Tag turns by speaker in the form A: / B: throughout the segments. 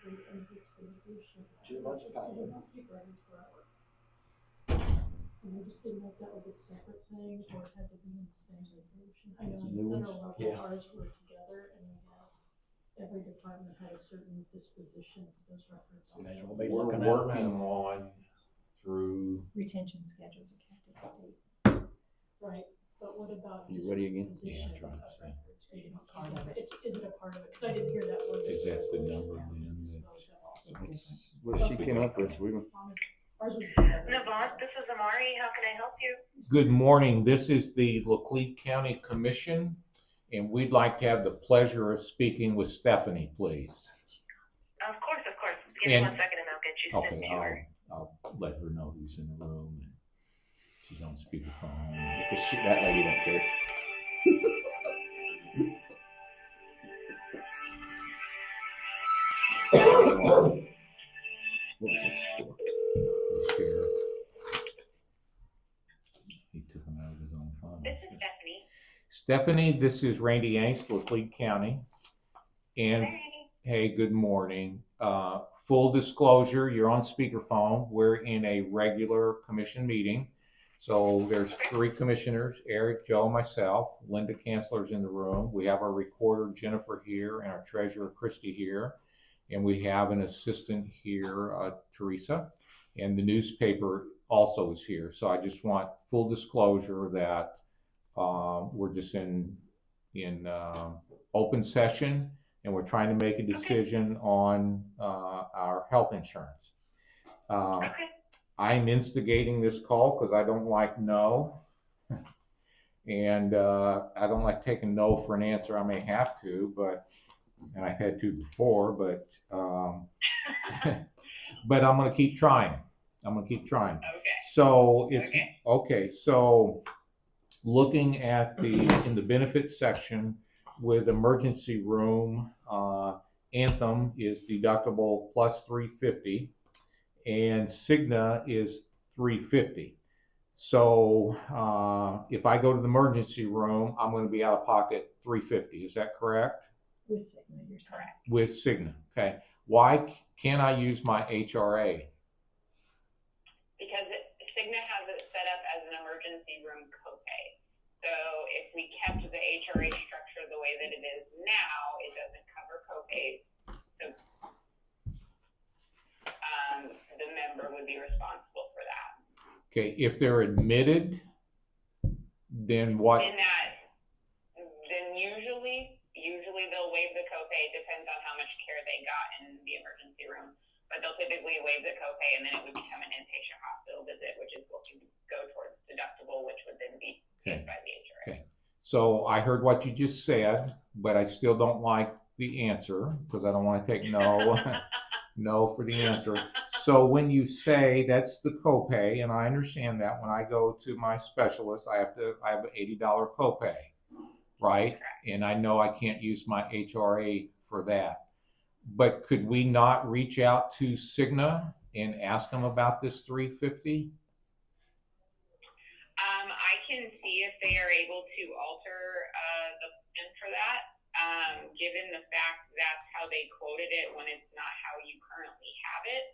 A: create a disposition.
B: Too much power.
A: And I just didn't know if that was a separate thing or it had to be in the same resolution. I
B: It's
A: know
B: new
A: in
B: ones?
A: federal level
B: Yeah.
A: ours were together and we had, every department had a certain disposition of those records.
B: Okay,
A: also.
B: we'll be
C: We're
B: looking at them
C: working
B: now.
C: on through,
D: Retention schedules are kept at the state.
A: Right, but what about
B: You ready again?
A: disposition
C: Yeah,
A: of
C: trying to see.
A: records?
D: It's part of it.
A: Is it a part of it? Because I didn't hear that word.
C: Is that the number then?
A: Disclosure also.
D: It's different.
B: What she came up with, we were.
A: Ours was together.
E: Nevont, this is Amari. How can I help you?
C: Good morning. This is the Laclede County Commission, and we'd like to have the pleasure of speaking with Stephanie, please.
E: Of course, of course. Give me
C: And-
E: 1 second and I'll get you sent
C: Okay,
E: to her.
C: I'll let her know who's in the room. And she's on speakerphone.
B: Because that lady don't care. What was it for?
C: The sheriff. He took him out of his own fund.
E: This is Stephanie.
C: Stephanie, this is Randy Angst, Laclede County. And
E: Hi, Randy.
C: hey, good morning. Full disclosure, you're on speakerphone. We're in a regular commission meeting. So there's 3 commissioners, Erik, Joe, myself. Linda Cansler's in the room. We have our recorder, Jennifer, here, and our treasurer, Kristy, here. And we have an assistant here, Theresa. And the newspaper also is here. So I just want full disclosure that we're just in open session, and we're trying to make a decision on our health insurance.
E: Okay.
C: I'm instigating this call because I don't like no, and I don't like taking no for an answer. I may have to, and I've had to before, but but I'm going to keep trying.
E: Okay.
C: So it's
E: Okay.
C: So looking at in the benefits section with emergency room, Anthem is deductible plus $350, and Cigna is $350. So if I go to the emergency room, I'm going to be out of pocket $350. Is that correct?
D: With Cigna, you're correct.
C: With Cigna, okay. Why can't I use my HRA?
E: Because Cigna has it set up as an emergency room copay. So if we kept the HRA structure the way that it is now, it doesn't cover copays. So the member would be responsible for that.
C: Okay, if they're admitted, then what?
E: Then usually they'll waive the copay. It depends on how much care they got in the emergency room. But they'll typically waive the copay, and then it would become an inpatient hospital visit, which is what would go towards deductible, which would then be paid by the HRA.
C: Okay. So I heard what you just said, but I still don't like the answer because I don't want to take no, no for the answer. So when you say that's the copay, and I understand that when I go to my specialist, I have an $80 copay, right?
E: Correct.
C: And I know I can't use my HRA for that. But could we not reach out to Cigna and ask them about this $350?
E: I can see if they are able to alter the plan for that, given the fact that's how they quoted it when it's not how you currently have it.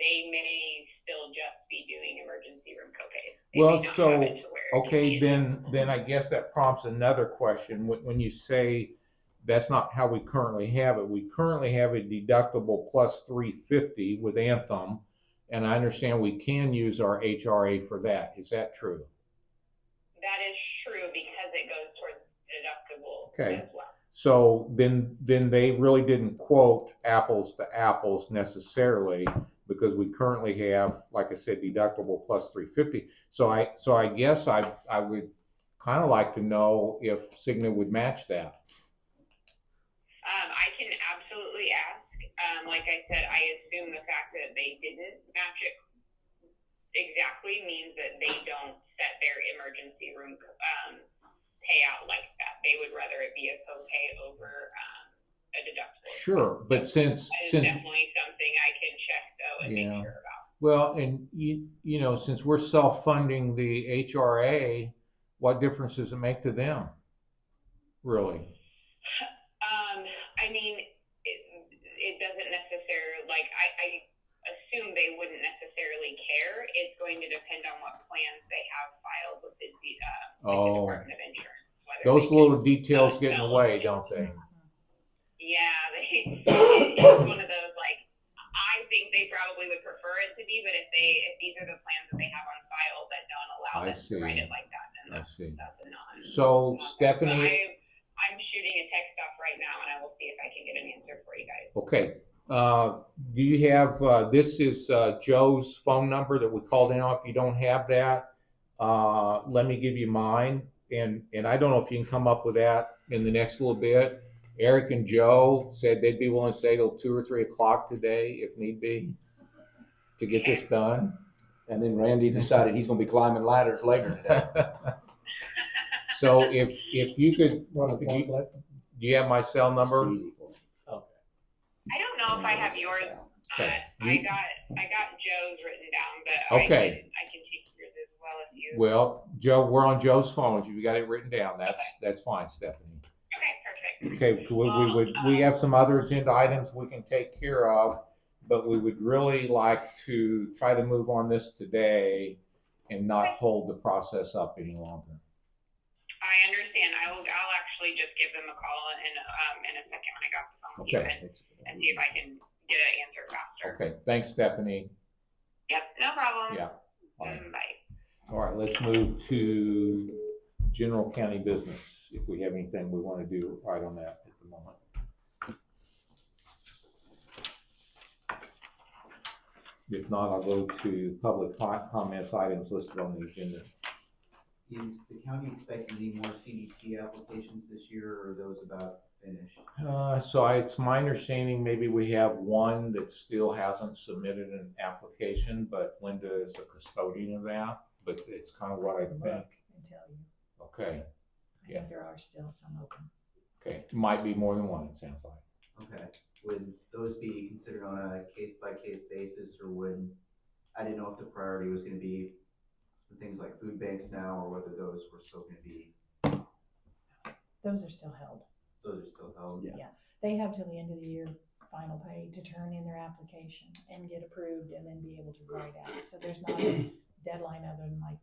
E: They may still just be doing emergency room copays. They
C: Well,
E: may not
C: so,
E: have it to where it's
C: okay,
E: feasible.
C: then I guess that prompts another question. When you say that's not how we currently have it, we currently have a deductible plus $350 with Anthem, and I understand we can use our HRA for that. Is that true?
E: That is true because it goes towards deductible
C: Okay.
E: as well.
C: So then they really didn't quote apples to apples necessarily, because we currently have, like I said, deductible plus $350. So I guess I would kind of like to know if Cigna would match that.
E: I can absolutely ask. Like I said, I assume the fact that they didn't match it exactly means that they don't set their emergency room payout like that. They would rather it be a copay over a deductible.
C: Sure, but since
E: That is definitely something I can check though and make sure about.
C: Well, and you know, since we're self-funding the HRA, what difference does it make to them? Really?
E: I mean, it doesn't to depend on what plans they have filed with the
C: Oh.
E: Department of Insurance. whether
C: Those
E: they can-
C: little details get in the way, don't they?
E: Yeah, it's one of those, like, I think they probably would prefer it to be, but if these are the plans that they have on file that don't allow
C: I
E: them to write
C: see.
E: it like that, then
C: I see.
E: that's a non.
C: So,
E: But
C: Stephanie,
E: I'm shooting a text off right now, and I will see if I can get an answer for you guys.
C: okay. Do you have, this is Joe's phone number that we called in on. If you don't have that, let me give you mine. And I don't know if you can come up with that in the next little bit. Erik and Joe said they'd be willing to stay till 2 or 3 o'clock today, if need be, to get this done.
B: And then Randy decided he's gonna be climbing ladders later today.
C: So if you could, do you have my cell number?
B: It's easy for me.
E: I don't know if I have yours.
C: Okay.
E: I got Joe's written down, but
C: Okay.
E: I can take yours as well if you.
C: Well, Joe, we're on Joe's phone. If you got it written down, that's fine, Stephanie.
E: Okay, perfect.
C: Okay, we have some other agenda items we can take care of, but we would really like to try to move on this today and not hold the process up any longer.
E: I understand. I'll actually just give them a call in a second when I got the phone.
C: Okay.
E: And see if I can get an answer faster.
C: Okay, thanks, Stephanie.
E: Yep, no problem.
C: Yeah. Bye.
E: Bye.
C: All right, let's move to general county business, if we have anything we want to do right on that at the moment. If not, I'll go to public comments items listed on the agenda.
F: Is the county expecting any more CDT applications this year, or are those about finished?
C: So it's my understanding maybe we have one that still hasn't submitted an application, but Linda is a custodian of that, but it's kind of what I think.
D: Look and tell you.
C: Okay,
D: I
C: Yeah.
D: think there are still some open.
C: okay, might be more than one, it sounds like.
F: Okay, would those be considered on a case-by-case basis, or I didn't know if the priority was gonna be things like food banks now, or whether those were still gonna be,
D: Those are still held.
F: those are still held?
B: Yeah.
D: They have till the end of the year, final pay, to turn in their application and get approved and then be able to write out. So there's not a deadline other than like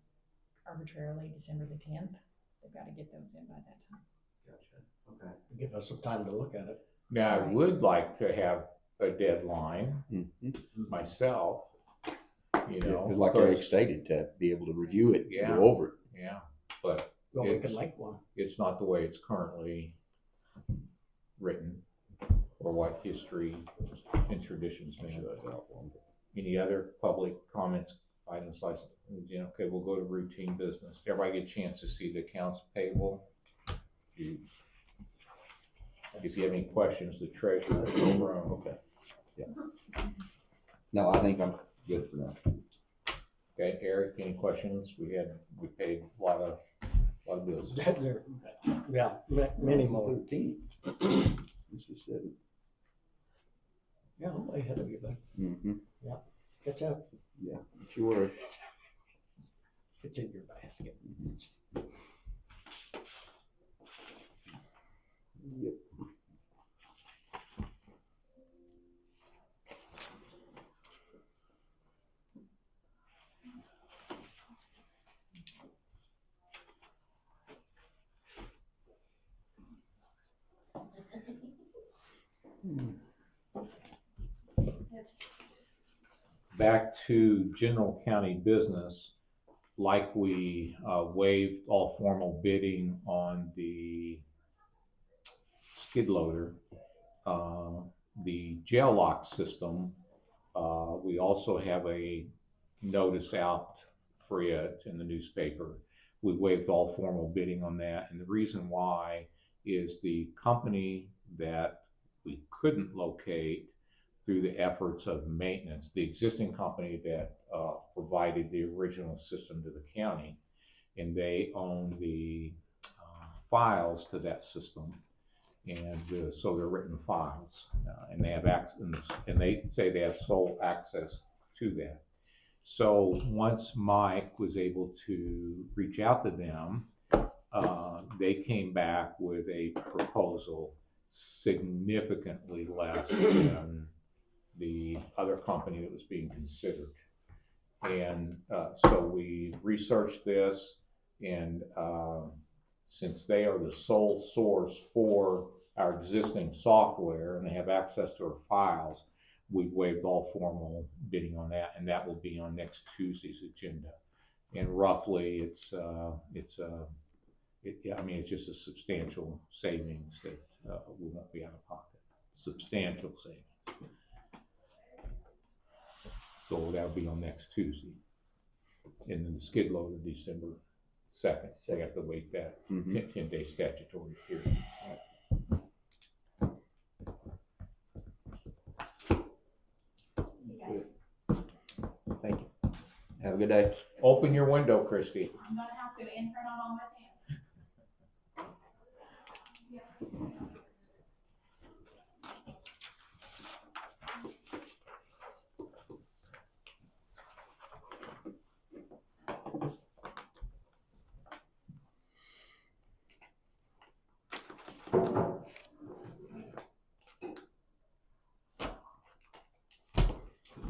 D: arbitrarily December the 10th. They've got to get those in by that time.
F: Gotcha, okay.
G: Give us some time to look at it.
C: Now, I would like to have a deadline
B: Mhm.
C: myself, you know.
B: Because like Erik stated, to be able to review it,
C: Yeah.
B: go over it.
C: Yeah, but
G: Well, we
C: It's-
G: could make one.
C: it's not the way it's currently written or what history and traditions mean. Any other public comments, items like, okay, we'll go to routine business. Everybody get a chance to see the accounts payable. If you have any questions, the treasurer is over on.
B: Okay. Yeah. No, I think I'm good for now.
C: Okay, Erik, any questions? We paid a lot of bills.
G: Yeah, many more.
B: 13. This was 7.
G: Yeah, I'm way ahead of you, bud.
B: Mm-hmm.
G: Catch up.
B: Yeah, sure.
G: It's in your basket.
B: Yep.
C: Back to general county business, like we waived all formal bidding on the skid loader, the jail lock system, we also have a notice out for it in the newspaper. We waived all formal bidding on that, and the reason why is the company that we couldn't locate through the efforts of maintenance, the existing company that provided the original system to the county, and they own the files to that system, and so they're written files, and they have access, and they say they have sole access to that. So once Mike was able to reach out to them, they came back with a proposal significantly less than the other company that was being considered. And so we researched this, and since they are the sole source for our existing software and they have access to our files, we've waived all formal bidding on that, and that will be on next Tuesday's agenda. And roughly, it's just a substantial savings that we won't be out of pocket. Substantial savings. So that'll be on next Tuesday. And then the skid loader December 2nd. So we have to wait that 10-day statutory period.
B: Thank you. Have a good day.
C: Open your window, Kristy.
H: I'm gonna have to imprint on all my pants.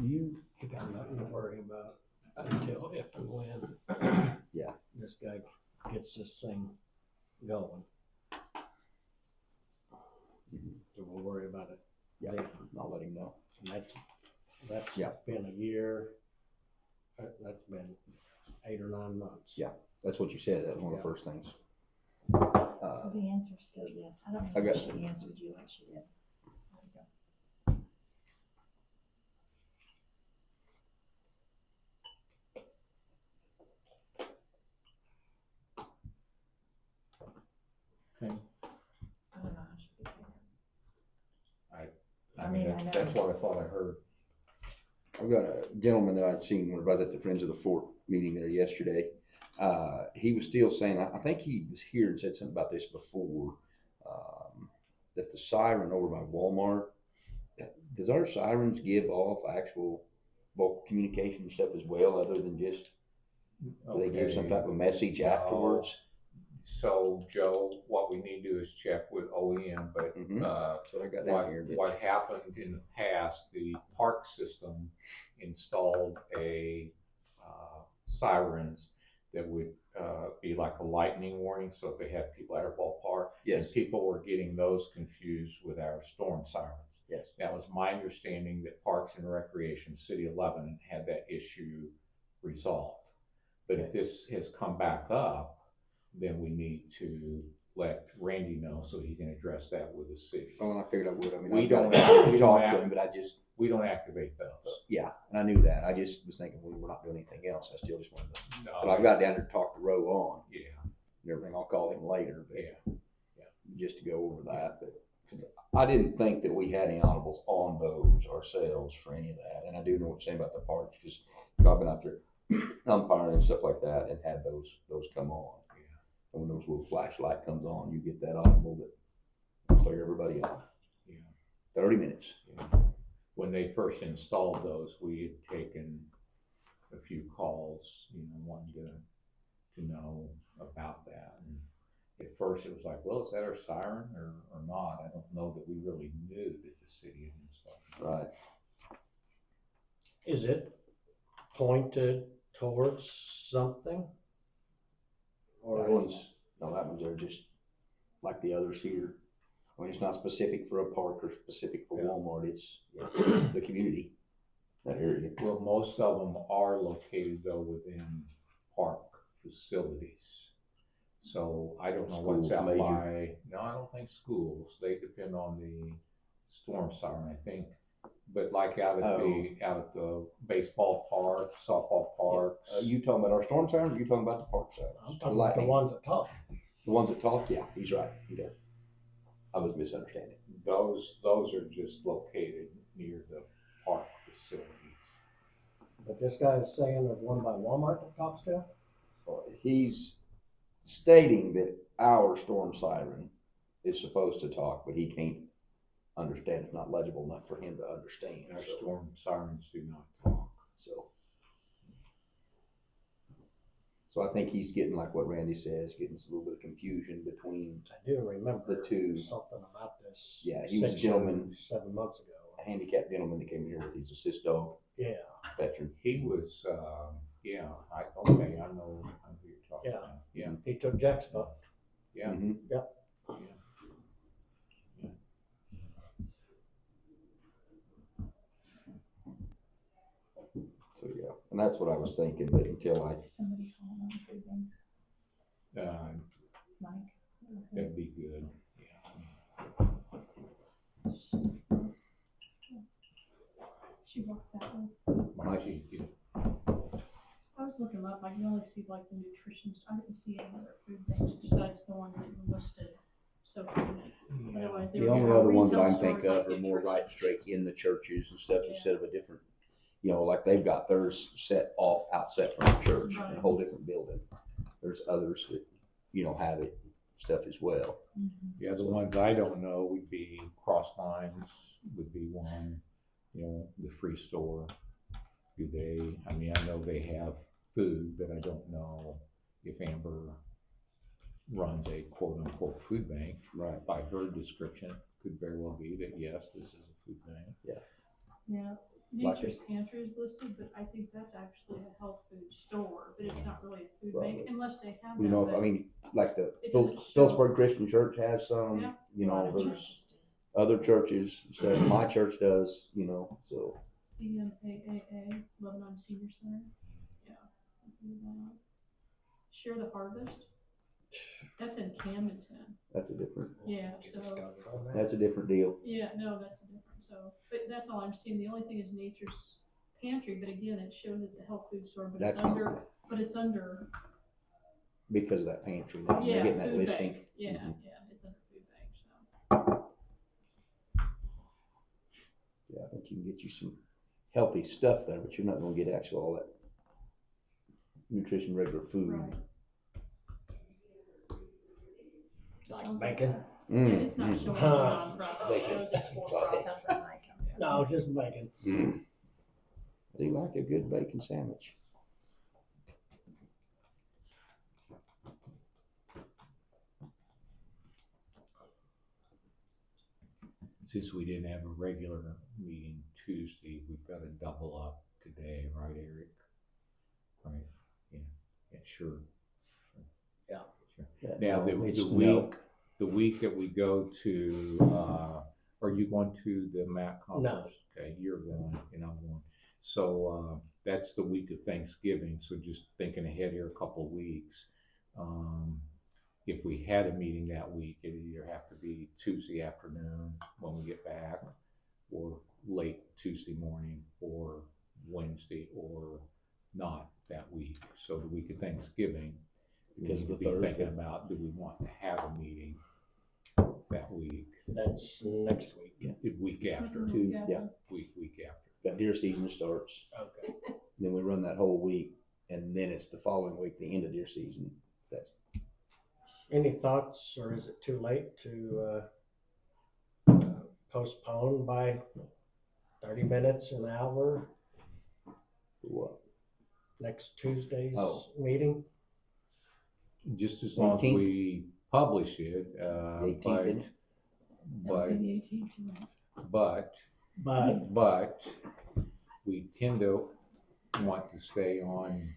G: You got nothing to worry about until if and when.
B: Yeah.
G: This guy gets this thing going. So we'll worry about it.
B: Yeah,
G: then.
B: I'll let him know.
G: And that's
B: Yeah.
G: been a year. That's been 8 or 9 months.
B: Yeah. That's what you said. That was one of the first things.
D: So the answer's still yes. I don't
B: I
D: know if
B: got
D: she answered you like she did.
C: Okay.
D: I don't know how she gets in.
C: I mean,
D: I know.
C: that's what I thought I heard.
B: I've got a gentleman that I'd seen when I was at the Friends of the Fort meeting there yesterday. He was still saying, I think he was here and said something about this before, that the siren over by Walmart, does our sirens give off actual vocal communication stuff as well, other than just, do they give some type of message afterwards?
C: So, Joe, what we need to do is check with OEM, but
B: That's what I got down here. But
C: what happened in the past, the park system installed a sirens that would be like a lightning warning. So if they had people at our ballpark,
B: yes,
C: and people were getting those confused with our storm sirens.
B: yes,
C: That was my understanding that Parks and Recreation, City of Lebanon, had that issue resolved. But if this has come back up, then we need to let Randy know so he can address that with the city.
B: well, and I figured I would. I mean,
C: We
B: I've got
C: don't
B: to talk to
C: have-
B: him, but
C: We don't activate those.
B: yeah, and I knew that. I just was thinking, well, we're not doing anything else. I still just wanted to,
C: No,
B: but I've got down there to talk to Roe on
C: Yeah,
B: and everything. I'll call him later, but
C: yeah.
B: just to go over that. But 'cause I didn't think that we had any audibles on those ourselves for any of that. And I do know what you're saying about the parks, because I've been out there umpiring and stuff like that and had those come on.
C: Yeah.
B: And when those little flashlight comes on, you get that audible that clear everybody off.
C: Yeah.
B: 30 minutes.
C: Yeah. When they first installed those, we had taken a few calls, wanting to know about that. And at first it was like, well, is that our siren or not? I don't know that we really knew that the city had installed it.
B: Right.
G: Is it pointed towards something? Or
B: That one's, no, that one's are just like the others here. I mean, it's not specific for a park or specific for
C: Yeah.
B: Walmart. It's the community, that area.
C: Well, most of them are located though within park facilities. So I don't know what's
B: Schools,
C: out
B: major.
C: by, no, I don't think schools. They depend on the storm siren, I think. But like out at the baseball park, softball parks.
B: You talking about our storm sirens, or you talking about the park sirens?
G: I'm talking about the ones that talk.
B: The ones that talk? Yeah, he's right. Okay. I was misunderstanding.
C: Those are just located near the park facilities.
G: But this guy is saying there's one by Walmart that talks to?
B: He's stating that our storm siren is supposed to talk, but he can't understand. It's not legible enough for him to understand.
C: Our storm sirens do not talk.
B: So I think he's getting, like what Randy says, getting a little bit of confusion between
G: I do remember
B: the two.
G: something about this.
B: Yeah, he was a
G: 6
B: gentleman.
G: or 7 months ago.
B: handicapped gentleman that came here with his assist dog,
G: Yeah,
B: veteran.
C: He was, yeah, okay, I know who you're talking
G: Yeah.
C: about. Yeah,
G: he took Jack's butt.
C: yeah.
B: Mhm.
C: Yeah.
B: So, yeah, and that's what I was thinking, but until I,
D: Is somebody calling on the food banks? Mike?
C: That'd be good, yeah.
A: She walked that way.
C: My chief, yeah.
A: I was looking them up, I can only see like the nutrition, I didn't see any other food things besides the one that you listed. So otherwise, they
B: the
A: were
B: only
A: our
B: other ones that I
A: retail
B: can think
A: stores
B: of
A: like
B: are more
A: nutrition
B: right straight
A: things.
B: in the churches and stuff
A: Yeah.
B: instead of a different, like they've got theirs set off outset from the church in a
A: Right.
B: whole different building. There's others that, have it, stuff as well.
C: Yeah, the ones I don't know would be Crosslines would be one, the free store. Do they, I mean, I know they have food, but I don't know if Amber runs a quote unquote food bank.
B: Right.
C: By her description, could very well be that, yes, this is a food bank.
A: Yeah,
B: Like
A: Nature's Pantry is listed, but I think that's actually a health food store, but it's not really a food bank
B: Right.
A: unless they have
B: I
A: that.
B: mean, like the
A: It doesn't show.
B: Phillipsburg Christian Church has some,
A: Yeah. A lot of
B: there's
A: churches do.
B: other churches, so my church does, so.
A: CMAAA, Lebanon Senior Center. Yeah. That's in Lebanon. Share the Harvest. That's in Camdenton.
B: That's a different,
A: Yeah, so,
B: that's a different deal.
A: yeah, no, that's a different, so, but that's all I'm seeing. The only thing is Nature's Pantry, but again, it shows it's a health food store, but
B: That's
A: it's
B: not,
A: under, it's under,
B: because of that pantry, they're
A: yeah,
B: getting that
A: food
B: listing.
A: bank. Yeah,
B: Mhm.
A: yeah, it's under food bank, so.
B: Yeah, I think you can get you some healthy stuff there, but you're not gonna get actually all that nutrition, regular food.
A: Right.
G: Like bacon?
A: Yeah, it's not showing non-profit, it shows it's for profit.
D: Sounds like Mike.
G: No, just bacon.
B: I do like a good bacon sandwich.
C: Since we didn't have a regular meeting Tuesday, we've got to double up today, right, Erik? Right, yeah, sure.
G: Yeah.
C: Sure.
B: Yeah,
C: Now,
B: no, it's
C: the week that we go to, are you going to the MAC conference? Okay, you're going and I'm going. So, that's the week of Thanksgiving, so just thinking ahead here a couple of weeks. If we had a meeting that week, it'd either have to be Tuesday afternoon when we get back, or late Tuesday morning, or Wednesday, or not that week. So the week of Thanksgiving, we
B: Because
C: need to
B: the
C: be
B: Thursday.
C: thinking about, do we want to have a meeting that week,
G: That's next week.
C: the week after,
A: Mhm.
B: Yeah,
C: week after.
B: got deer season starts,
G: Okay.
B: then we run that whole week, and then it's the following week, the end of deer season. That's,
G: Any thoughts, or is it too late to postpone by 30 minutes, an hour,
B: what,
G: next Tuesday's
B: Oh.
G: meeting?
C: Just as long as
B: 18th?
C: we publish it,
B: 18th, isn't it?
C: but,
A: That'll be the 18th, you're right.
G: But
C: we tend to want to stay on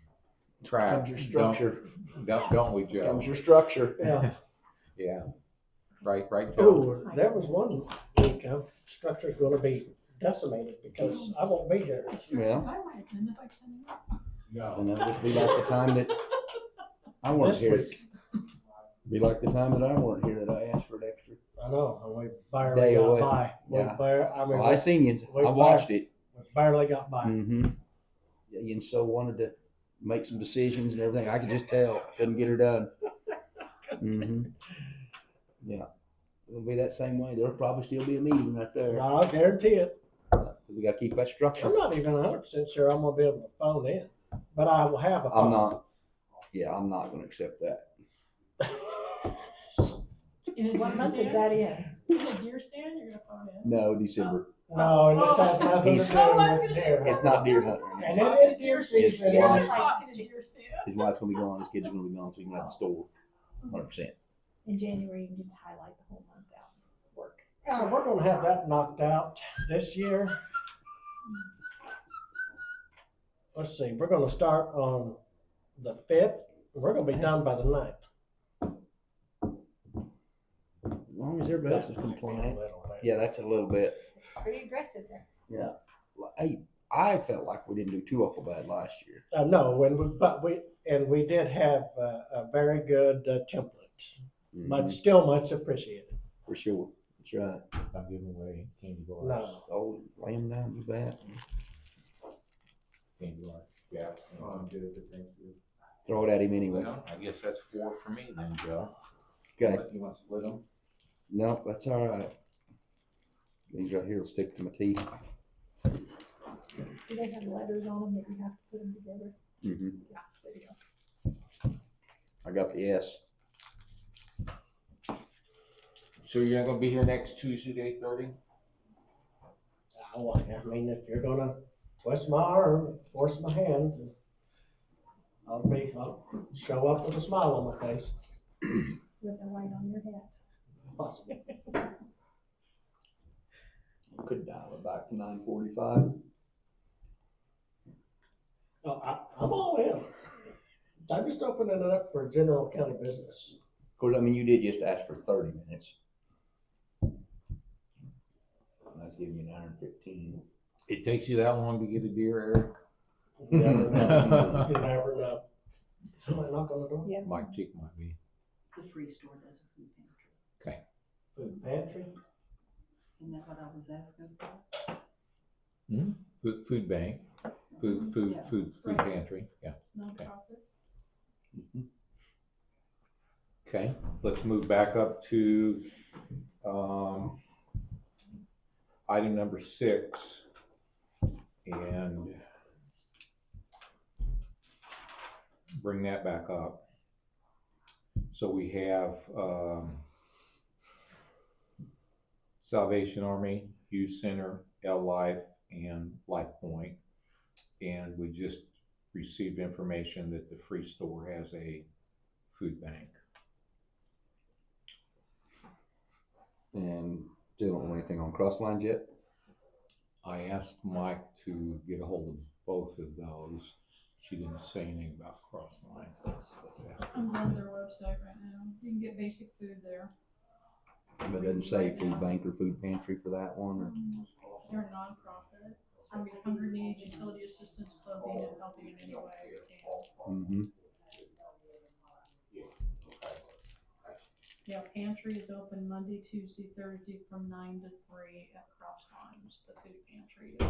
C: track.
B: Comes your structure.
C: Don't we, Joe?
B: Comes your structure.
G: yeah.
C: Yeah. Right, Joe?
G: Oh, there was one week structure's going to be decimated because I won't be here.
B: Well,
A: I might attend if I can.
B: and that'll just be like the time that I weren't
G: This
B: here.
G: week.
B: Be like the time that I weren't here that I asked for an extra.
G: I know, and we barely
B: Day
G: got
B: away.
G: by.
B: Yeah.
G: We
B: Well, I seen you,
G: we
B: I watched it.
G: barely got by.
B: Mm-hmm. Yeah, you and so wanted to make some decisions and everything. I could just tell, couldn't get her done. Mm-hmm. Yeah, it'll be that same way. There'll probably still be a meeting right there.
G: I'll guarantee it.
B: We gotta keep that structure.
G: I'm not even 100% sure I'm gonna be able to phone in, but I will have a phone.
B: I'm not. Yeah, I'm not gonna accept that.
D: What month is that in?
A: In a deer stand, you're gonna phone in?
B: No, December.
G: No, and this has nothing to
B: He's-
G: do
A: Oh, I was
G: with
A: gonna say,
G: deer.
B: It's not deer hunting.
G: And it is deer season.
B: Yeah.
A: I
G: and
A: was talking to deer stand.
B: His wife's gonna be gone. His kids are gonna be gone, so he can have the store. 100%.
D: In January, you can just highlight the whole month out, work.
G: We're gonna have that knocked out this year. Let's see, we're gonna start on the 5th. We're gonna be done by the 9th.
B: As long as everybody else is
G: That might be a
B: compliant.
G: little bit.
B: Yeah, that's a little bit.
H: It's pretty aggressive there.
B: Yeah. I felt like we didn't do too awful bad last year.
G: No, but we did have a very good template, but still much appreciated.
B: For sure. That's right.
C: I'm giving away candy bars.
G: No.
B: Oh, lay them down, you bet.
C: Candy bars. Yeah.
F: Oh, I'm good, but thank you.
B: Throw it at him anyway.
C: Well, I guess that's 4 for me then, Joe.
B: Okay.
C: You want to split them?
B: No, that's all right. These right here will stick to my teeth.
D: Do they have letters on them that you have to put them together?
B: Mm-hmm.
D: Yeah, there you go.
B: I got the S.
C: So you're not gonna be here next Tuesday, 8:30?
G: Oh, I mean, if you're gonna twist my arm, force my hand, I'll show up with a smile on my face.
D: With the light on your hat.
G: Possible.
B: Could dial it back to 9:45.
G: No, I'm all in. I'm just opening it up for general county business.
B: Of course, I mean, you did just ask for 30 minutes. I was giving you an hour and 15.
C: It takes you that long to get a deer, Eric?
G: You never know. You never know. Somebody knock on the door?
D: Yeah.
C: Mike Chick might be.
I: The free store does a food pantry.
C: Okay.
G: Food pantry?
I: Isn't that what I was asking for?
C: Food bank, food
A: Right.
C: pantry, yeah.
A: It's nonprofit.
C: Okay, let's move back up to, item number 6. And bring that back up. So we have, Salvation Army, Hughes Center, Life, and LifePoint. And we just received information that the Free Store has a food bank.
B: And still don't know anything on Crosslines yet?
C: I asked Mike to get a hold of both of those. She didn't say anything about Crosslines.
A: I'm on their website right now. You can get basic food there.
B: But it doesn't say food bank or food pantry for that one, or?
A: They're a nonprofit. It's gonna be hunger needs, utility assistance, clothing, and helping in any way you can.
B: Mm-hmm.
A: Yeah, Pantry is open Monday, Tuesday, Thursday from 9 to 3 at Crosslines. The food pantry is.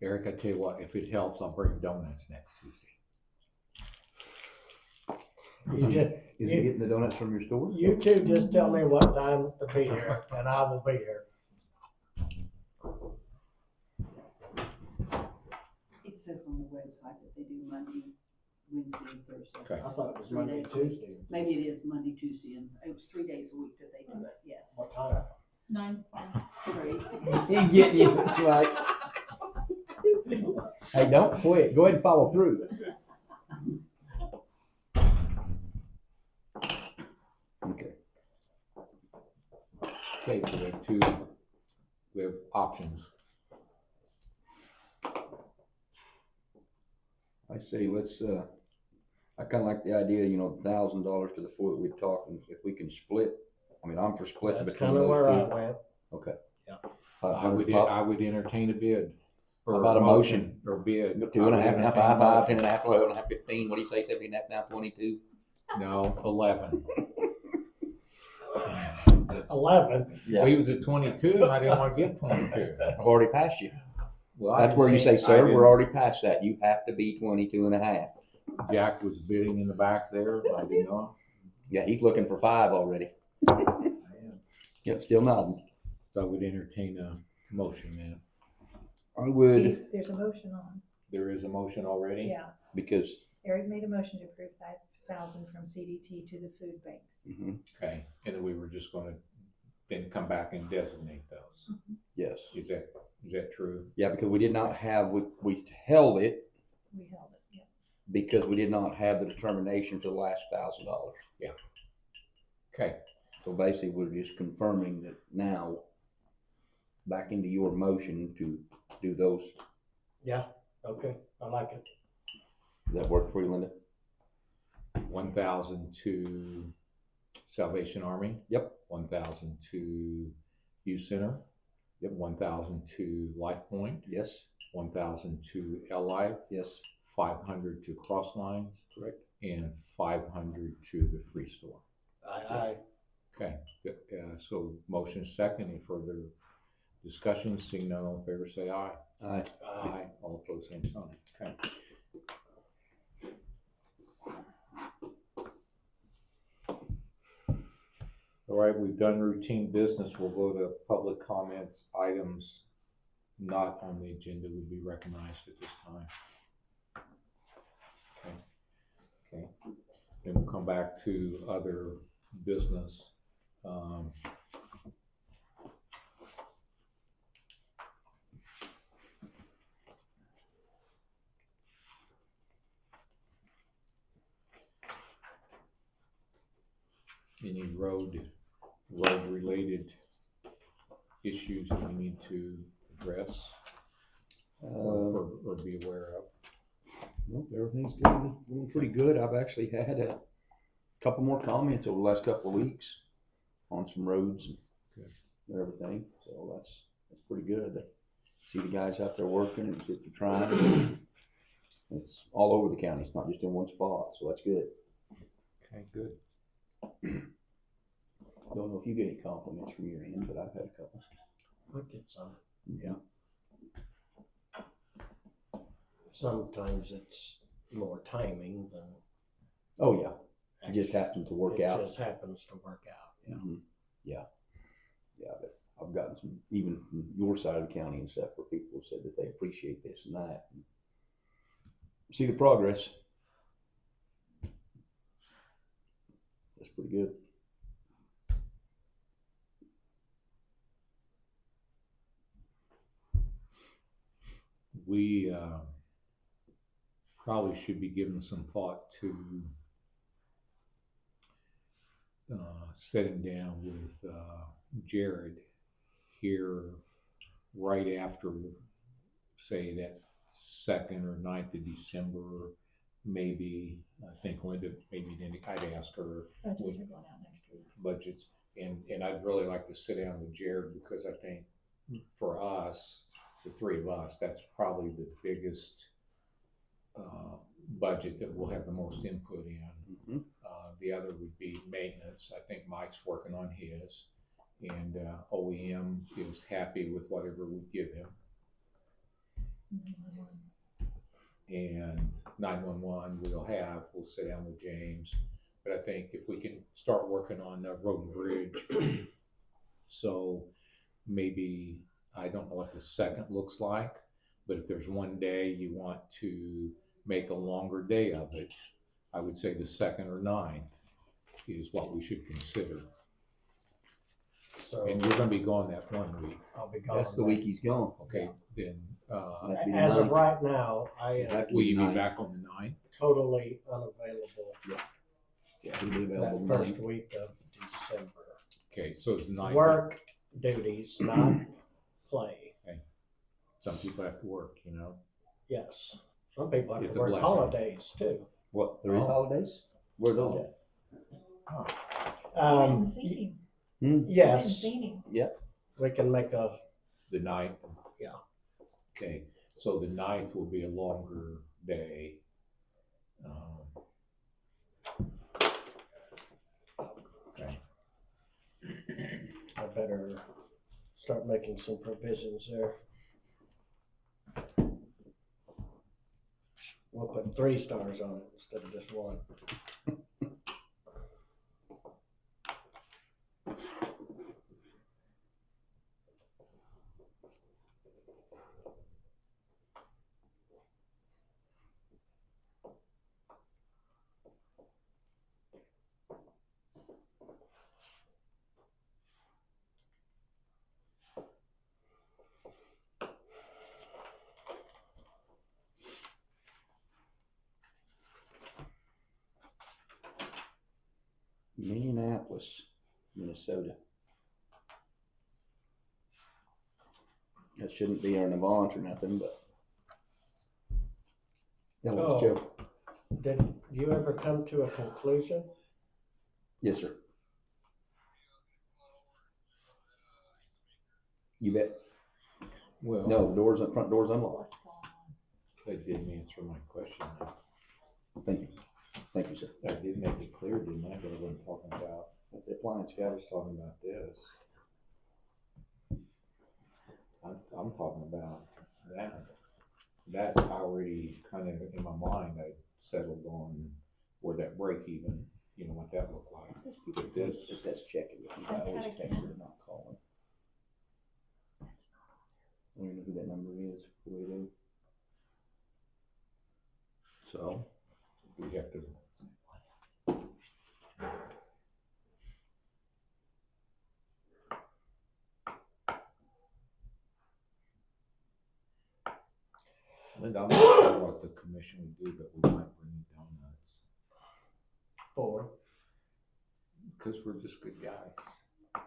C: Eric, I tell you what, if it helps, I'll bring donuts next Tuesday.
B: Is he getting the donuts from your store?
G: You two just tell me what time to be here, and I will be here.
I: It says on the website that they do Monday, Wednesday, and Thursday.
C: Okay.
G: I thought it was Monday, Tuesday.
I: Maybe it is Monday, Tuesday, and it was 3 days a week that they do it, yes.
G: What time?
A: 9 to 5.
I: 3.
B: He getting you, right? Hey, don't quit. Go ahead and follow through. Okay.
C: Okay, so we have options.
B: I say let's, I kinda like the idea, $1,000 to the 4 that we talked, and if we can split, I mean, I'm for splitting
G: That's
B: between
G: kind of where I
B: those two.
G: went.
B: Okay.
G: Yeah.
C: I would entertain a bid.
B: How about a motion?
C: Or bid.
B: 2.5, 5, 10.5, 11.5, 15, what do you say, 17.5, now 22?
C: No, 11.
G: 11.
B: Yeah.
C: Well, he was at 22 and I didn't want to give 22.
B: I've already passed you.
C: Well, I
B: That's
C: didn't
B: where you say,
C: I
B: sir,
C: didn't-
B: we're already past that. You have to be 22.5.
C: Jack was bidding in the back there. I didn't know.
B: Yeah, he's looking for 5 already. Yep, still nodding.
C: So I would entertain a motion then.
B: I would,
D: There's a motion on.
C: There is a motion already?
D: Yeah.
B: because,
D: Erik made a motion to approve 5,000 from CDT to the food banks.
B: mhm.
C: Okay, and then we were just gonna then come back and designate those.
B: Yes.
C: Is that true?
B: Yeah, because we did not have, we held it
D: We held it, yeah.
B: because we did not have the determination for the last $1,000.
C: Okay.
B: So basically, we're just confirming that now, back into your motion to do those.
G: Yeah, okay, I like it.
B: Does that work for you, Linda?
C: 1,000 to Salvation Army.
B: Yep.
C: 1,000 to Hughes Center.
B: Yep.
C: 1,000 to LifePoint.
B: Yes.
C: 1,000 to Life.
B: Yes.
C: 500 to Crosslines.
B: Correct.
C: And 500 to the Free Store.
G: Aye.
C: Okay. So motion second. Any further discussion? Seeing none, all in favor say aye.
B: Aye.
C: Aye. All opposed, same sign. Okay. All right, we've done routine business. We'll go to public comments. Items not on the agenda would be recognized at this time. Okay. Then we'll come back to other business. Any road-related issues that we need to address or be aware of?
B: Nope, everything's going pretty good. I've actually had a couple more comments over the last couple of weeks on some roads and everything. So that's pretty good. I see the guys out there working and they're trying. It's all over the county. It's not just in one spot. So that's good.
C: Okay, good.
B: Don't know if you get any compliments from your end, but I've had a couple.
G: I get some, yeah. Sometimes it's more timing than.
B: Oh yeah, it just happens to work out.
G: It just happens to work out, yeah.
B: Mm-hmm. Yeah, but I've gotten some, even from your side of the county and stuff, where people have said that they appreciate this and that. And see the progress. That's pretty good.
C: We probably should be giving some thought to sitting down with Jerrod here right after, say, that 2nd or 9th of December, maybe. I think Linda, maybe I'd ask her.
D: Budgets are going out next week.
C: Budgets, and I'd really like to sit down with Jerrod, because I think for us, the three of us, that's probably the biggest budget that we'll have the most input in.
B: Mm-hmm.
C: The other would be maintenance. I think Mike's working on his, and OEM is happy with whatever we give him. And 911 we'll sit down with James. But I think if we can start working on road and bridge, so maybe, I don't know what the 2nd looks like, but if there's one day you want to make a longer day of it, I would say the 2nd or 9th is what we should consider.
G: So
C: And you're going to be gone that 1 week.
G: I'll be gone.
B: That's the week he's gone.
C: Okay, then
B: That'd be the
G: As of
B: 9th.
G: right now, I
B: It'd
G: am
B: have to
C: will
B: be
C: you
B: the
C: be
B: 9th.
C: back on the 9th?
G: totally unavailable
B: Yeah, he'll be
G: that
B: available
G: first
B: 9th.
G: week of December.
C: Okay, so it's 9th.
G: Work duties, not play.
C: Some people have to work, you know.
G: Yes, some people have
C: It's
G: to
C: a
G: work
C: blessing.
G: holidays too.
B: What? There is holidays? Where are those at?
D: I didn't see him. I didn't
G: Yes,
D: see him.
G: we can make a,
C: The 9th?
G: Yeah.
C: Okay, so the 9th will be a longer day. Okay.
G: I better start making some provisions there. We'll put 3 stars on it instead of just 1.
B: Minneapolis, Minnesota. That shouldn't be our Nevont or nothing, but. Hello,
G: Oh.
B: Joe.
G: Did you ever come to a conclusion?
B: Yes, sir. You bet.
C: Well,
B: No, the front door's unlocked.
C: that didn't answer my question.
B: Thank you. Thank you, sir.
C: I did make it clear, didn't I? But I wasn't talking about,
B: That's the appliance
C: I
B: guy.
C: was talking about this. I'm talking about that. That I already kind of, in my mind, I settled on where that break even, what that looked like. But this,
B: If that's checking, I always text her, not calling. I don't know who that number is. What do we do?
C: so, we have to. Linda, I'm not sure what the commission would do, but we might bring you donuts.
G: For
C: Because we're just good guys.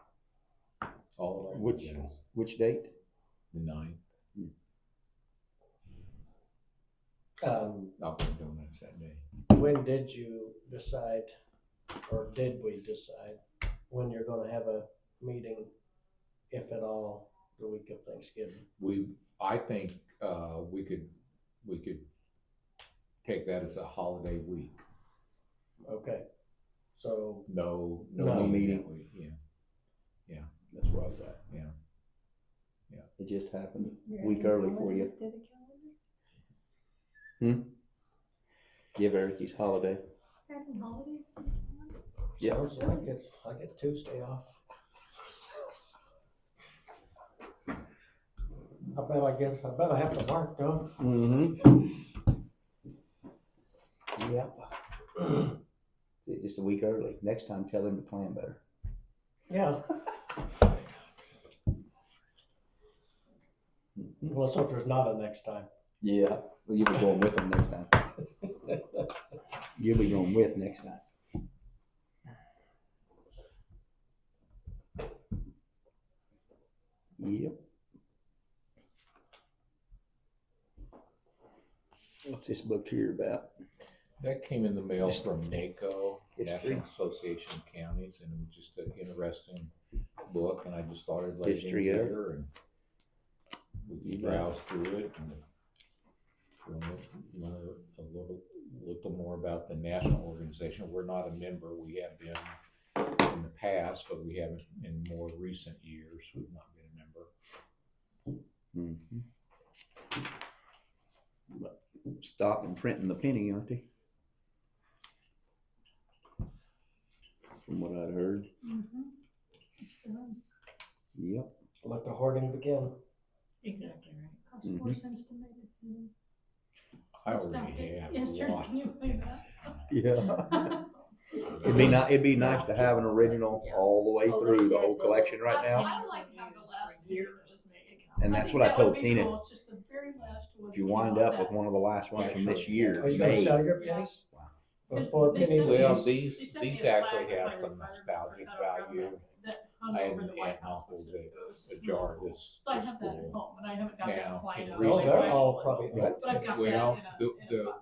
C: All of our
B: Which-
C: good guys.
B: Which date?
C: The 9th, I'll bring donuts that day.
G: when did you decide, or did we decide, when you're gonna have a meeting, if at all, the week of Thanksgiving?
C: I think, we could take that as a holiday week.
G: Okay, so,
C: No
G: No
C: meeting
B: meeting.
C: that week, yeah.
B: That's where I was at.
C: Yeah.
B: It just happened a week early for you. Give Erik his holiday.
A: Having holidays?
B: Yeah.
G: sounds like I get Tuesday off. I bet I have to work though.
B: Mm-hmm. Yep. Just a week early. Next time, tell him to plan better.
G: Yeah, let's hope there's not a next time.
B: Yeah. Well, you'll be going with him next time. You'll be going with next time. Yep. What's this book here about?
C: That came in the mail from NACO,
B: History.
C: National Association of Counties, and it was just an interesting book, and I just thought I'd let it in
B: History of it.
C: here, and we could browse through it, and learn a little more about the national organization. We're not a member. We have been in the past, but we haven't in more recent years. We've not been a member.
B: Mm-hmm. Stopping printing the penny, aren't they? From what I'd heard. Yep.
G: Let the hoarding begin.
A: Exactly right. Costs
B: Mhm.
A: 4 cents to make it.
C: I already have
A: Yes, sure.
C: lots.
A: Can you believe that?
B: Yeah. It'd be nice to have an original all the way through the whole collection right now.
A: I would like to have the last year that was made.
B: And that's what I
A: think that would
B: told
A: be
B: Tina.
A: cool. It's just the very last one
B: If you
A: that
B: wind
A: came
B: up
A: out
B: with
A: that-
B: one of the last ones from this year
G: Are you gonna
B: made,
G: sell your pennies?
B: Wow.
G: For 4
A: They
G: pennies
A: sent
G: a
A: me-
C: Well,
G: piece?
C: these
A: she sent me
C: these
A: a
C: actually
A: flag
C: have
A: of
C: some
A: my
C: nostalgic
A: federal
C: value.
A: government that hung
C: I
A: over
C: hadn't
A: the White House,
C: uncle
A: which
C: that
A: is-
C: a jar this
A: So I have that at
C: full.
A: home, and I haven't got
C: Now,
A: that flying out.
C: Oh,
G: they're all probably
A: But I've got that in
C: Well,
A: a,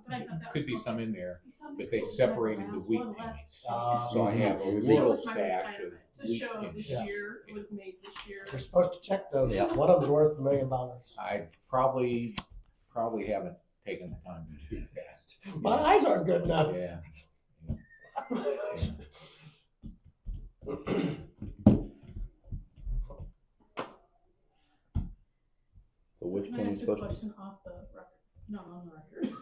A: but I thought that
C: could be
A: was
C: some in there,
A: cool.
C: but they
A: Something
C: separated
A: cool.
C: the
A: That
C: wheat
A: was one of the last
C: pennies.
A: pennies.
C: So I have a
B: Mhm.
A: So that
C: little
A: was my
C: stash of
A: retirement, to
C: wheat
A: show
C: pennies.
A: this year, it was made this year.
G: You're supposed to check those.
B: Yeah.
G: One of them's worth $1 million.
C: I probably haven't taken the time to do that.
G: My eyes aren't good enough.
C: Yeah.
B: so which
A: Can I
B: penny's
A: ask you a
B: supposed to be?
A: question off the record? Not on the record.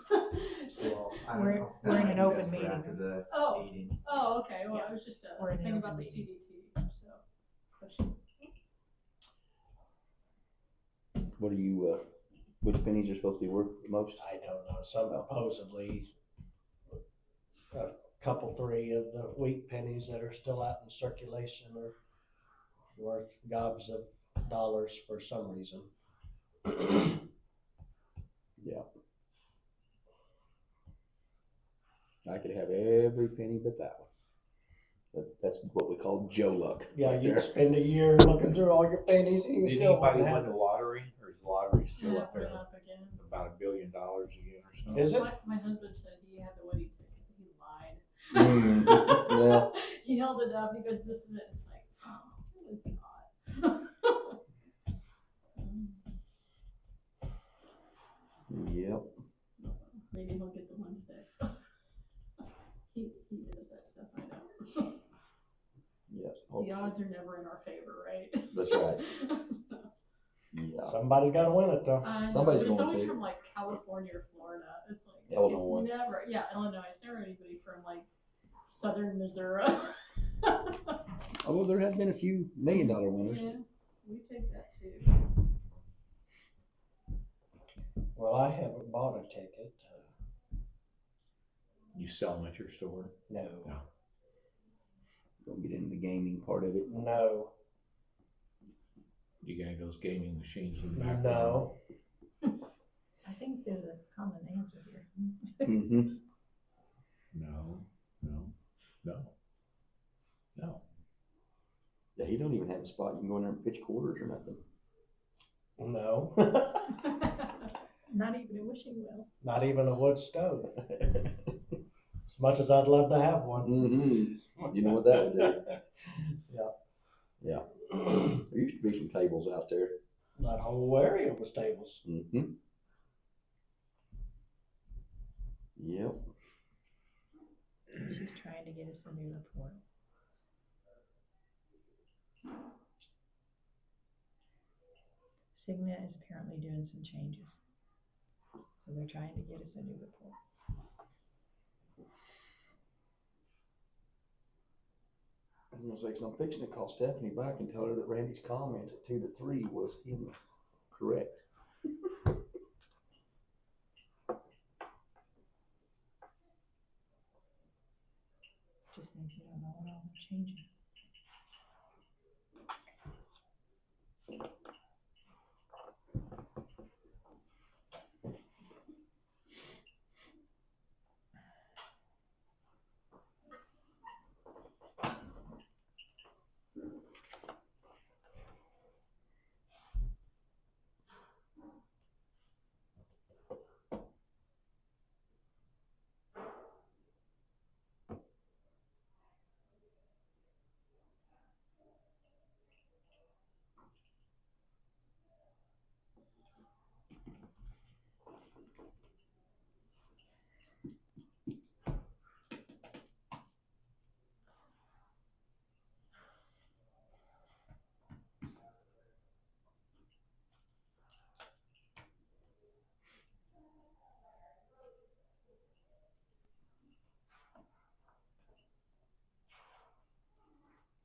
A: So-
F: Well, I don't
D: We're-
F: know.
D: we're in
F: I
D: an
F: think
D: open
F: that's for
D: meeting.
F: After the
A: Oh.
F: meeting.
A: Oh, okay, well,
D: Yeah.
A: I was just
D: We're in an
A: thinking about the
D: open meeting.
A: CDT, so. Question.
B: What are you, which pennies are supposed to be worth the most?
G: I don't know. Some supposedly a couple, 3 of the wheat pennies that are still out in circulation are worth gobs of dollars for some reason.
B: Yeah. I could have every penny but that one. That's what we call Joe luck.
G: Yeah,
B: right
G: you
B: there.
G: spend a year looking through all your pennies and you
C: Did
G: still
C: anybody
G: wouldn't
C: win
G: have
C: the lottery, or is the lottery still
A: Yeah,
C: up
A: it
C: there?
A: went up again.
C: About $1 billion a year or so.
G: Is it?
A: My husband said he had the wedding ticket. He lied.
B: Yeah.
A: He held it up. He goes, "This is it." It's like, oh, it was not.
B: Yep.
A: Maybe he'll get the one fixed. He does that stuff. I know.
B: Yes.
A: The odds are never in our favor, right?
B: That's right. Yeah.
G: Somebody's got to win it though.
A: I know,
B: Somebody's
A: but it's
B: going
A: always
B: to.
A: from like California or Florida. It's like
B: Illinois.
A: It's never, yeah, Illinois. It's never anybody from like southern Missouri.
B: Although there have been a few $1 million winners.
A: Yeah, we take that too.
G: Well, I haven't bought a ticket.
C: You sell them at your store?
G: No.
C: No.
B: Don't get into the gaming part of it.
G: No.
C: You got any of those gaming machines in the background?
G: No.
D: I think there's a common answer here.
B: Mm-hmm.
C: No.
B: Yeah, he don't even have a spot. You can go in there and pitch quarters or nothing.
G: No.
D: Not even a wishing well.
G: Not even a wood stove. As much as I'd love to have one.
B: Mm-hmm. You know what that would do?
G: Yeah.
B: Yeah. There used to be some tables out there.
G: That whole area was tables.
B: Mm-hmm. Yep.
D: She's trying to get us a new report. Signet is apparently doing some changes. So they're trying to get us a new report.
B: I was gonna say, 'cause I'm fixing to call Stephanie back and tell her that Randy's comment at 2 to 3 was incorrect.
D: Just means we don't know what all they're changing.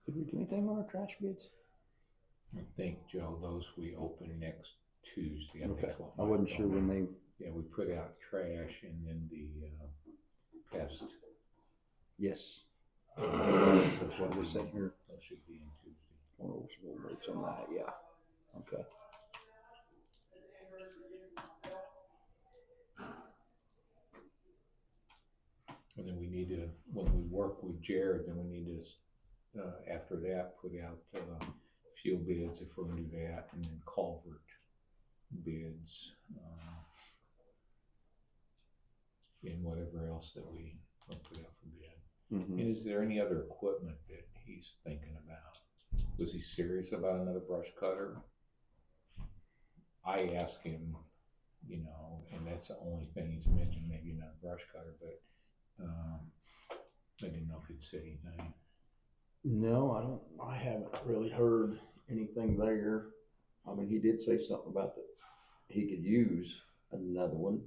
B: Did we do anything on our trash bids?
C: I think, Joe, those we open next Tuesday.
B: Okay.
C: That's what
B: I wasn't sure when they.
C: Yeah, we put out trash and then the pest.
B: Yes.
C: That's
B: what we said here.
C: Those should be in Tuesday.
B: Oh, we'll wait on that. Yeah. Okay.
C: And then we need to, when we work with Jerrod, then we need to, after that, put out fuel bids if we're gonna do that, and then culvert bids, and whatever else that we will put out for bid.
B: Mm-hmm.
C: And is there any other equipment that he's thinking about? Was he serious about another brush cutter? I asked him, you know, and that's the only thing he's mentioned, maybe not a brush cutter, but I didn't know if he'd said anything.
B: No, I haven't really heard anything there. I mean, he did say something about that he could use another one.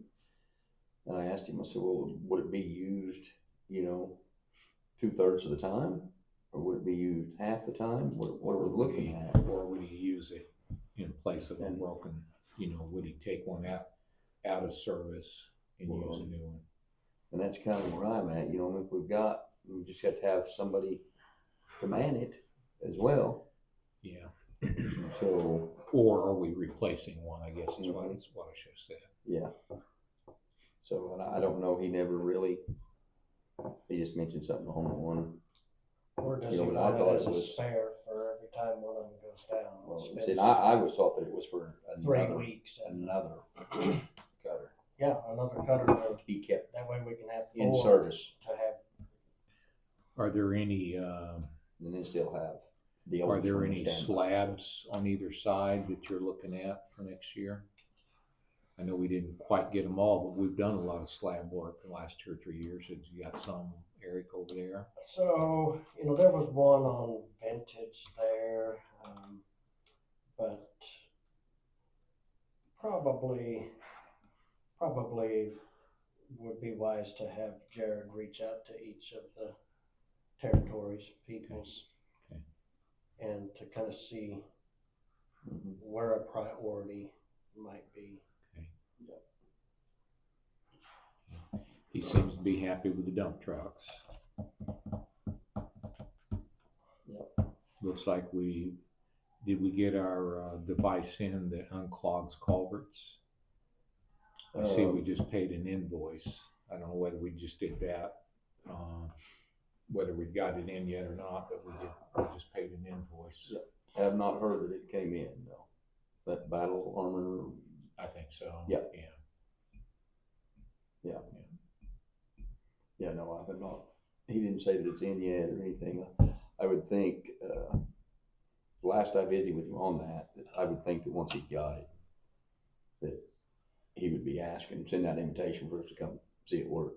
B: And I asked him, I said, well, would it be used, 2/3 of the time? Or would it be used half the time? What are we looking at?
C: Or would he use it in place of a broken, would he take one out of service and use a new one?
B: And that's kind of where I'm at, if we just have to have somebody to man it as well.
C: Yeah.
B: So.
C: Or are we replacing one, I guess is what I should have said.
B: Yeah. So, and I don't know, he never really, he just mentioned something on one.
G: Or does
B: You
G: he
B: know, but I
G: want it
B: thought
G: as
B: it
G: a
B: was-
G: spare for every time one of them goes down?
B: Well,
G: Spends
B: see, I always thought that it was for
G: 3
B: another,
G: weeks. And,
B: another cutter
G: yeah, another cutter.
B: to be kept
G: That way we can have
B: in
G: 4
B: service,
G: to have.
C: Are there any,
B: and then still have the
C: are
B: old.
C: there any slabs on either side that you're looking at for next year? I know we didn't quite get them all, but we've done a lot of slab work the last 2 or 3 years. Have you got some, Erik, over there?
G: So, there was one on Vintage there, but probably would be wise to have Jerrod reach out to each of the territories, peoples,
C: Okay.
G: and to kind of see
B: Mm-hmm.
G: where a priority might be.
C: He seems to be happy with the dump trucks.
B: Yep.
C: Looks like did we get our device in that unclogs culverts? I see we just paid an invoice. I don't know whether we just did that, whether we got it in yet or not, but we just paid an invoice.
B: Yep. Have not heard that it came in, no. That battle armor.
C: I think so.
B: Yeah.
C: Yeah.
B: Yeah, no, I have not. He didn't say that it's in yet or anything. I would think, last I visited with him on that I would think that once he got it, that he would be asking, send out an invitation for us to come see it work.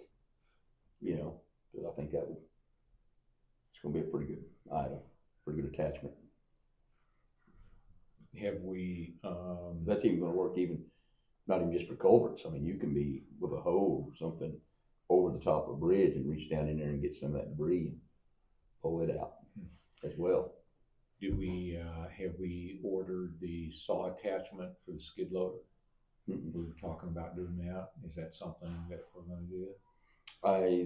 B: Because I think it's going to be a pretty good item, pretty good attachment.
C: Have we,
B: That's even going to work not even just for culverts. I mean, you can be with a hoe or something over the top of a bridge and reach down in there and get some of that debris and pull it out as well.
C: have we ordered the saw attachment for the skid loader?
B: Mm-mm.
C: We were talking about doing that. Is that something that we're going to do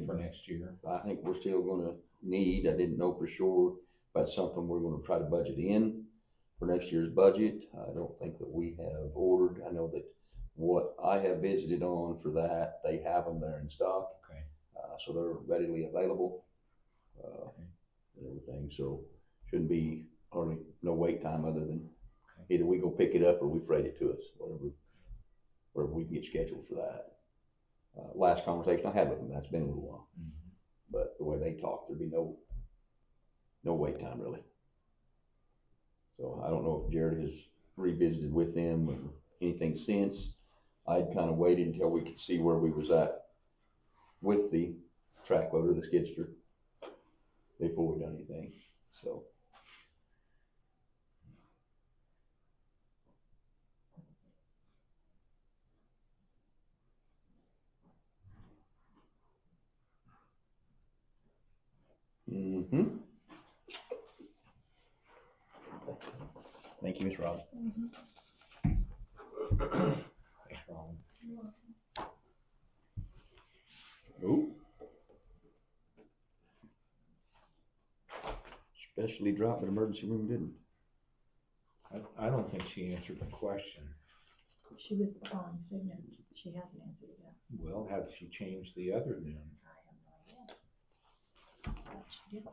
C: for next year?
B: I think we're still going to need, I didn't know for sure, but something we're going to try to budget in for next year's budget. I don't think that we have ordered. I know that what I have visited on for that, they have them there in stock.
C: Okay.
B: So they're readily available and everything. So shouldn't be hardly no wait time other than either we go pick it up or we freight it to us, wherever we can get scheduled for that. Last conversation I had with them, that's been a little while.
C: Mm-hmm.
B: But the way they talk, there'd be no wait time really. So I don't know if Jerrod has revisited with them or anything since. I'd kind of waited until we could see where we was at with the track loader, the skidster, before we done anything. So. Mm-hmm. Thank you, Ms. Rob.
C: Thanks, Ron.
B: Ooh. Specially dropped, but emergency room didn't.
C: I don't think she answered the question.
D: She was on Signet. She hasn't answered it yet.
C: Well, have she changed the other then?
D: I have no idea. But she did.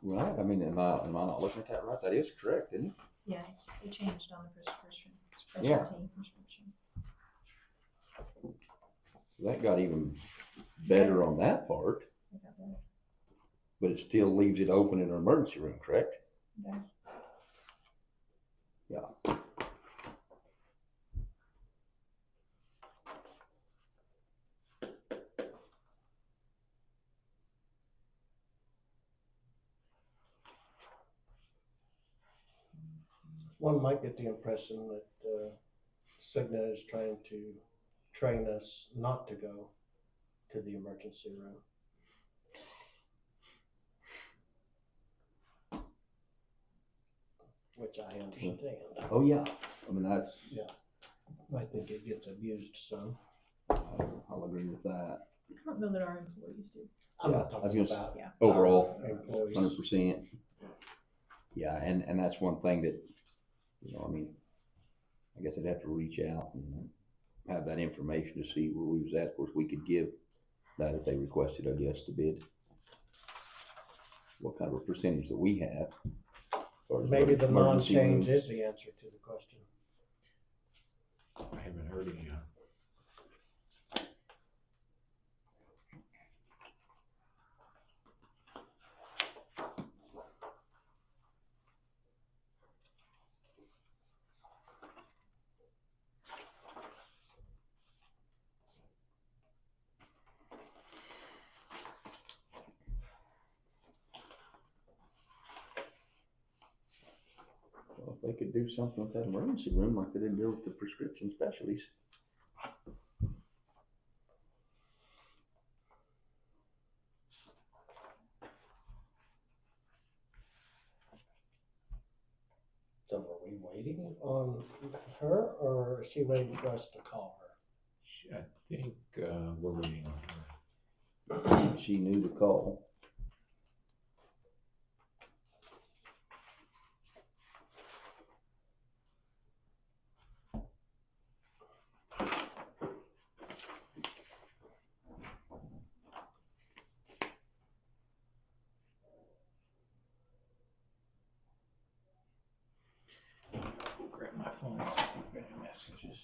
B: Right, I mean, am I not looking at that right? That is correct, isn't it?
D: Yeah, it changed on the prescription.
B: Yeah.
D: Prescription.
B: That got even better on that part,
D: I got that.
B: but it still leaves it open in an emergency room, correct?
D: Okay.
B: Yeah.
G: One might get the impression that Signet is trying to train us not to go to the emergency room. Which I understand.
B: Oh, yeah. I mean, that's,
G: I think it gets abused some.
B: I'll agree with that.
A: I don't know that our employees do.
G: I'm
B: Yeah,
G: not
B: I was
G: talking
B: gonna
G: about
A: Yeah.
B: Overall,
G: our employees.
B: 100%. Yeah, and that's one thing that, I mean, I guess I'd have to reach out and have that information to see where we was at. Of course, we could give that if they requested, I guess, to bid. what kind of a percentage that we have. Or
G: Maybe the
B: emergency
G: non-change
B: room.
G: is the answer to the question.
C: I haven't heard it yet.
B: Well, if they could do something with that emergency room like they did there with the prescription specialties.
G: So are we waiting on her, or is she waiting for us to call her?
C: I think we're waiting on her.
B: She knew to call.
C: Grab my phone, see if we've got any messages.